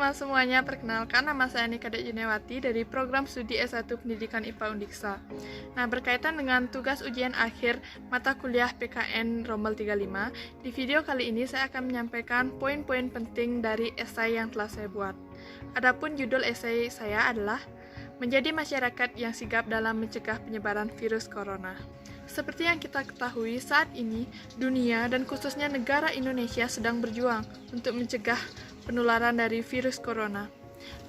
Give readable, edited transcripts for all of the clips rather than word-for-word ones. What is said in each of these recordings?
teman-teman semuanya, perkenalkan nama saya Nika Dek Junewati dari program studi S1 Pendidikan IPA Undiksa. Nah, berkaitan dengan tugas ujian akhir mata kuliah PKN Rombel 35, di video kali ini saya akan menyampaikan poin-poin penting dari esai yang telah saya buat. Adapun judul esai saya adalah Menjadi Masyarakat yang Sigap dalam Mencegah Penyebaran Virus Corona. Seperti yang kita ketahui, saat ini dunia dan khususnya negara Indonesia sedang berjuang untuk mencegah penularan dari virus corona.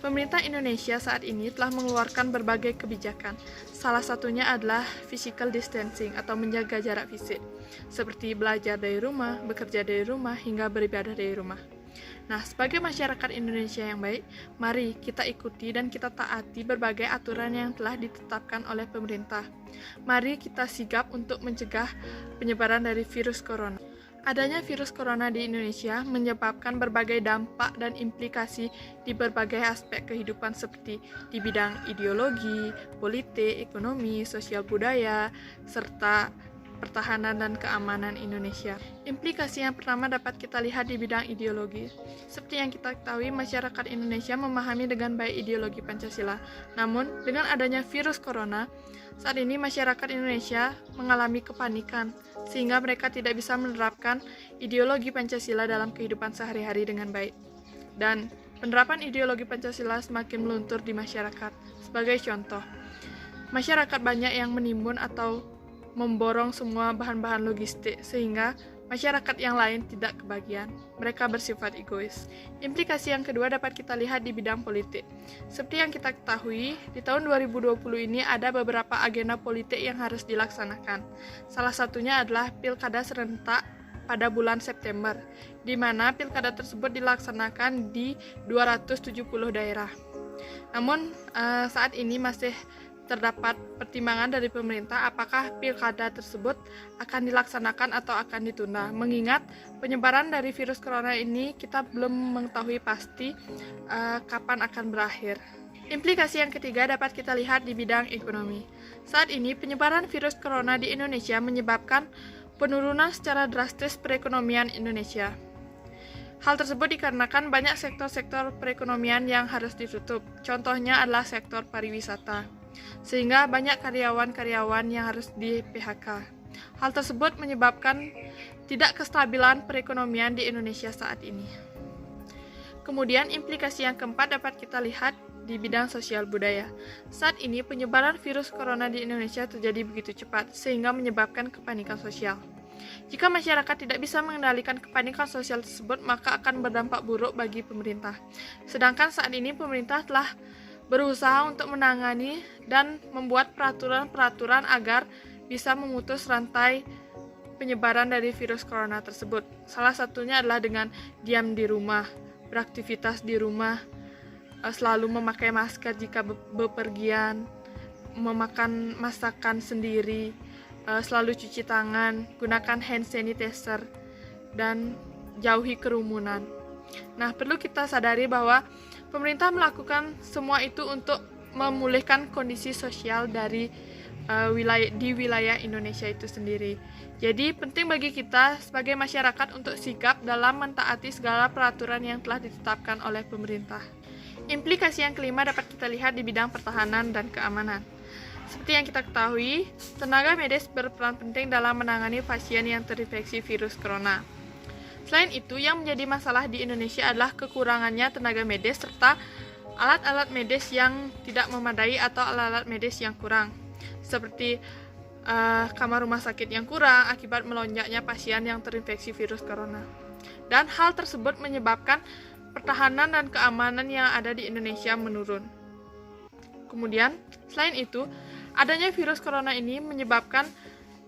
Pemerintah Indonesia saat ini telah mengeluarkan berbagai kebijakan. Salah satunya adalah physical distancing atau menjaga jarak fisik, seperti belajar dari rumah, bekerja dari rumah, hingga beribadah dari rumah. Nah, sebagai masyarakat Indonesia yang baik, mari kita ikuti dan kita taati berbagai aturan yang telah ditetapkan oleh pemerintah. Mari kita sigap untuk mencegah penyebaran dari virus corona. Adanya virus corona di Indonesia menyebabkan berbagai dampak dan implikasi di berbagai aspek kehidupan seperti di bidang ideologi, politik, ekonomi, sosial budaya, serta pertahanan dan keamanan Indonesia. Implikasi yang pertama dapat kita lihat di bidang ideologi. Seperti yang kita ketahui, masyarakat Indonesia memahami dengan baik ideologi Pancasila. Namun, dengan adanya virus corona, saat ini masyarakat Indonesia mengalami kepanikan, sehingga mereka tidak bisa menerapkan ideologi Pancasila dalam kehidupan sehari-hari dengan baik. Dan penerapan ideologi Pancasila semakin meluntur di masyarakat. Sebagai contoh, masyarakat banyak yang menimbun atau memborong semua bahan-bahan logistik, sehingga masyarakat yang lain tidak kebagian. Mereka bersifat egois. Implikasi yang kedua dapat kita lihat di bidang politik. Seperti yang kita ketahui, di tahun 2020 ini ada beberapa agenda politik yang harus dilaksanakan. Salah satunya adalah pilkada serentak pada bulan September, di mana pilkada tersebut dilaksanakan di 270 daerah. Namun, saat ini masih terdapat pertimbangan dari pemerintah apakah pilkada tersebut akan dilaksanakan atau akan ditunda. Mengingat penyebaran dari virus corona ini kita belum mengetahui pasti kapan akan berakhir. Implikasi yang ketiga dapat kita lihat di bidang ekonomi. Saat ini penyebaran virus corona di Indonesia menyebabkan penurunan secara drastis perekonomian Indonesia. Hal tersebut dikarenakan banyak sektor-sektor perekonomian yang harus ditutup. Contohnya adalah sektor pariwisata, sehingga banyak karyawan-karyawan yang harus di-PHK. Hal tersebut menyebabkan tidak kestabilan perekonomian di Indonesia saat ini. Kemudian implikasi yang keempat dapat kita lihat di bidang sosial budaya. Saat ini penyebaran virus corona di Indonesia terjadi begitu cepat, sehingga menyebabkan kepanikan sosial. Jika masyarakat tidak bisa mengendalikan kepanikan sosial tersebut, maka akan berdampak buruk bagi pemerintah. Sedangkan saat ini pemerintah telah berusaha untuk menangani dan membuat peraturan-peraturan agar bisa memutus rantai penyebaran dari virus corona tersebut. Salah satunya adalah dengan diam di rumah, beraktivitas di rumah, selalu memakai masker jika bepergian, memakan masakan sendiri, selalu cuci tangan, gunakan hand sanitizer, dan jauhi kerumunan. Nah, perlu kita sadari bahwa pemerintah melakukan semua itu untuk memulihkan kondisi sosial dari wilayah Indonesia itu sendiri. Jadi penting bagi kita sebagai masyarakat untuk sigap dalam mentaati segala peraturan yang telah ditetapkan oleh pemerintah. Implikasi yang kelima dapat kita lihat di bidang pertahanan dan keamanan. Seperti yang kita ketahui, tenaga medis berperan penting dalam menangani pasien yang terinfeksi virus corona. Selain itu, yang menjadi masalah di Indonesia adalah kekurangannya tenaga medis serta alat-alat medis yang tidak memadai atau alat-alat medis yang kurang, seperti kamar rumah sakit yang kurang akibat melonjaknya pasien yang terinfeksi virus corona. Dan hal tersebut menyebabkan pertahanan dan keamanan yang ada di Indonesia menurun. Kemudian, selain itu, adanya virus corona ini menyebabkan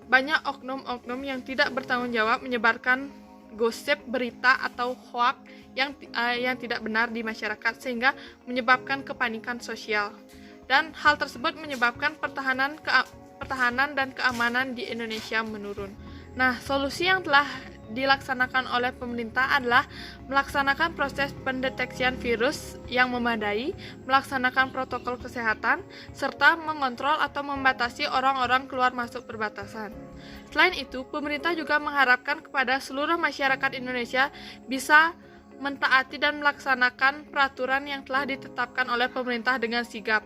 banyak oknum-oknum yang tidak bertanggung jawab menyebarkan gosip, berita, atau hoax yang tidak benar di masyarakat, sehingga menyebabkan kepanikan sosial. Dan hal tersebut menyebabkan pertahanan dan keamanan di Indonesia menurun. Nah, solusi yang telah dilaksanakan oleh pemerintah adalah melaksanakan proses pendeteksian virus yang memadai, melaksanakan protokol kesehatan, serta mengontrol atau membatasi orang-orang keluar masuk perbatasan. Selain itu, pemerintah juga mengharapkan kepada seluruh masyarakat Indonesia bisa mentaati dan melaksanakan peraturan yang telah ditetapkan oleh pemerintah dengan sigap.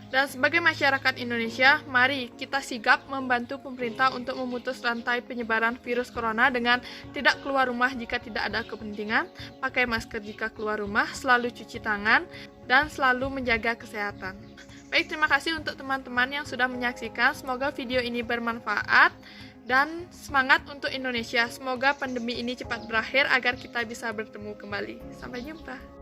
Dan sebagai masyarakat Indonesia, mari kita sigap membantu pemerintah untuk memutus rantai penyebaran virus corona dengan tidak keluar rumah jika tidak ada kepentingan, pakai masker jika keluar rumah, selalu cuci tangan, dan selalu menjaga kesehatan. Baik, terima kasih untuk teman-teman yang sudah menyaksikan. Semoga video ini bermanfaat dan semangat untuk Indonesia. Semoga pandemi ini cepat berakhir agar kita bisa bertemu kembali. Sampai jumpa.